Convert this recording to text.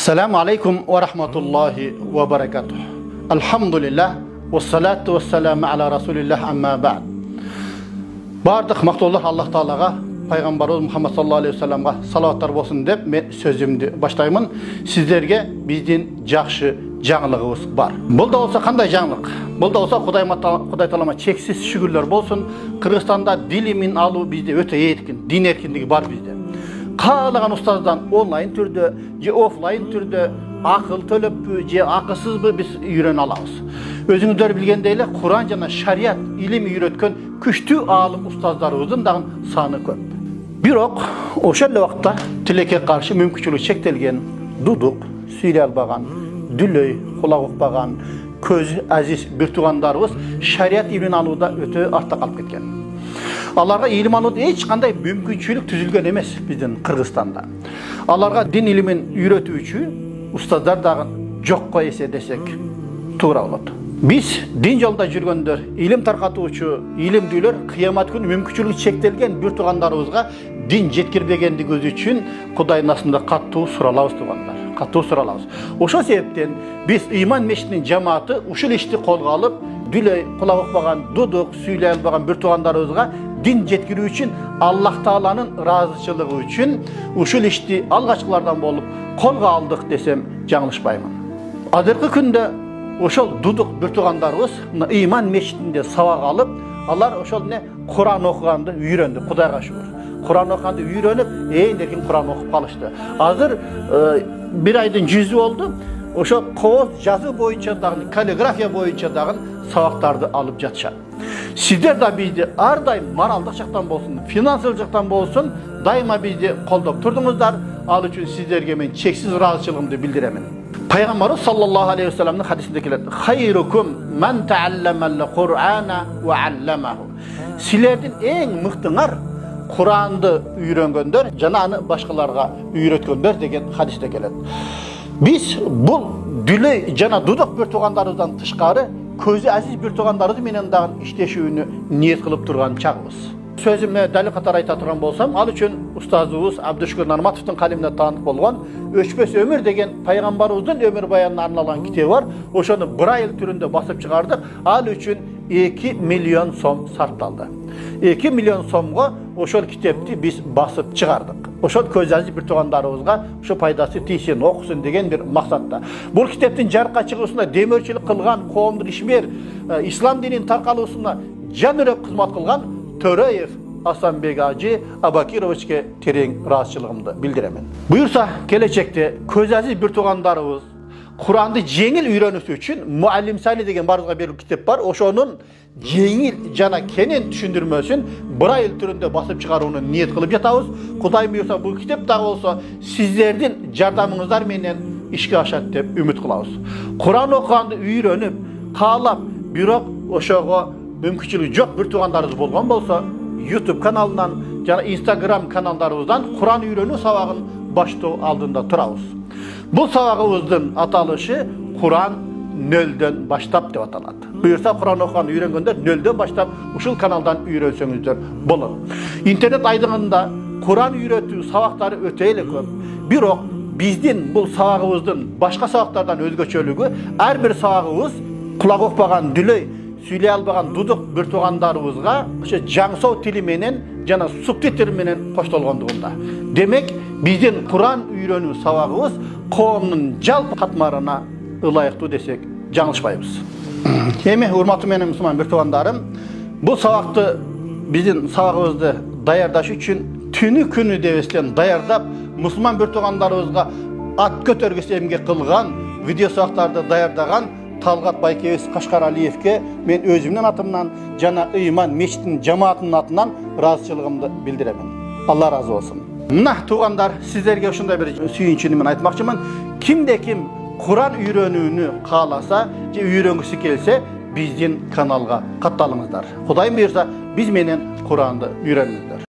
Assalamu alaikum wa rahmatullahi wa barakatuh. Alhamdulillah ve salatu ve selamu ala Rasulillah amma ba'd. Bardık maqtullah Allah Taalaga, Peygamberimiz Muhammed sallallahu aleyhi ve sellem'e salavatlar bolsun dep men sözümdü başlayman. Sizlerge bizdin жақшы жаңылыгыбыз бар. Бұл да olsa қандай жаңылык? Бұл да olsa Құдай Таалама чексиз шүгүрлөр болсын. Кыргызстанда дил илимин алуу бизде өтө эркин, дин эркиндиги бар бизде. Каалаган устаздан онлайн түрдө же офлайн түрдө акыл төлөппү же акысызбы биз үйрөнө алабыз. Өзүңүздөр билгендей эле Куран жана шарият илими үйрөткөн күчтүү аалым устаздарыбыздын дагы саны көп. Бирок ошол эле убакта тилекке каршы мүмкүнчүлүгү чектелген, дудук, сүйлөй албаган, дүлөй, кулак укпаган, көзү азиз бир туугандарыбыз шарият илимин алууда өтө артта калып кеткен. Аларга илим алууда эч кандай мүмкүнчүлүк түзүлгөн эмес биздин Кыргызстанда. Аларга дин илимин үйрөтүүчү устаздар дагы жокко эсе десек туура болот. Биз дин жолдо жүргөндөр, илим таркатуучу, илимдүүлөр кыямат күнү мүмкүнчүлүгү чектелген бир туугандарыбызга дин жеткирбегендиги үчүн Кудайдын астында каттуу суралабыз туугандар. Каттуу суралабыз. Ошол себептен биз Ыйман мешитинин жамааты ушул ишти колго алып, дүлөй, кулак укпаган, дудук, сүйлөй албаган бир туугандарыбызга дин жеткирүү үчүн Аллах Тааланын ыраазычылыгы үчүн ушул ишти алгачкылардан болуп колго алдык десем жаңылышпаймын. Азыркы күндө ошол дудук бир туугандарыбыз Ыйман мешитинде сабак алып, алар ошол Куран окуганды үйрөндү, Кудайга шүгүр. Куран окуганды үйрөнүп, эркин Куран окуп калышты. Азыр bir айдын жүзү болду. Ошо кооз жазуу боюнча дагы, каллиграфия боюнча дагы сабактарды алып жатышат. Сиздер да бизди ар дайым моралдык жактан болсун, финансылык жактан болсун, дайыма бизди колдоп турдуңуздар. Ал үчүн сиздерге мен чексиз ыраазычылыгымды билдиремин. Пайгамбарыбыз саллаллаху алейхи ва салламдын хадисинде келет: "Хайрукум ман таалламал Кур'ана ва алламаху." Силердин эң мыктыңар Куранды үйрөнгөндөр жана аны башкаларга үйрөткөндөр деген хадисте келет. Биз бул дүлөй жана дудук бир туугандарыбыздан тышкары көзү азиз бир туугандарыбыз менен дагы иштешүүнү ниет кылып турган чагыбыз. Сөзүмө дали катар айта турган болсам, ал үчүн устазыбыз Абдушкур Нарматовдун калемине таанып болгон Өчпөс өмүр деген пайгамбарыбыздын өмүр баянына арналган китеби бар. Ошону Braille түрүндө басып чыгардык. Ал үчүн 2 миллион сом сарпталды. 2 миллион сомго ошол китепти биз басып чыгардык. Ошол көз азиз бир туугандарыбызга ошо пайдасы тийсин, окусун деген бир максатта. Бул китептин жарыкка чыгуусуна демөөрчүлүк кылган, коомдук ишмер, ислам динин таркалуусуна жан үрөк кызмат кылган Төрөев Асанбек Ажы Абакировичке терең ыраазычылыгымды билдиремин. Буюрса, келечекте көз азиз бир туугандарыбыз Куранды жеңил үйрөнүшү үчүн Муаллим Сали деген барыбызга берилген китеп бар. Ошонун жеңил жана кенен түшүндүрмөсүн Braille түрүндө басып чыгарууну ниет кылып жатабыз. Кудай буйрса бул китеп дагы болсо сиздердин жардамыңыздар менен ишке ашат деп үмүт кылабыз. Куран окуганды үйрөнүп, каалап, бирок ошого мүмкүнчүлүгү жок бир туугандарыбыз болгон болсо, YouTube каналынан жана Instagram каналдарыбыздан Куран үйрөнүү сабагын баштоо алдында турабыз. Бул сабагыбыздын аталышы Куран нөлдөн баштап деп аталат. Буюрса Куран окуганды үйрөнгөндөр нөлдөн баштап ушул каналдан үйрөнсөңүздөр болот. Интернет айдыңында Куран үйрөтүү сабактары өтө эле көп. Бирок биздин бул сабагыбыздын башка сабактардан өзгөчөлүгү ар бир сабагыбыз кулак укпаган, дүлөй, сүйлөй албаган дудук бир туугандарыбызга ошо жаңсоо тили менен жана субтитр менен коштолгондугунда. Демек, биздин Куран үйрөнүү сабагыбыз коомдун жалпы катмарына ылайыктуу десек жаңылышпайбыз. Эми урматтуу менен мусулман бир туугандарым, бул сабакты биздин сабагыбызды даярдаш үчүн түнү күнү дебестен даярдап, мусулман бир туугандарыбызга ат көтөргүс эмгек кылган, видео сабактарды даярдаган Талгат Байкебес Кашкаралиевке мен өзүмдүн атымдан жана Ыйман мешитинин жамаатынын атынан ыраазычылыгымды билдиремин. Алла разы болсун. Мына туугандар, сиздерге ушундай бир сүйүнчүнү мен айтмакчымын. Кимде ким Куран үйрөнүүнү кааласа же үйрөнгүсү келсе, биздин каналга катталыңыздар. Кудайым буйрса, биз менен Куранды үйрөнүңүздөр.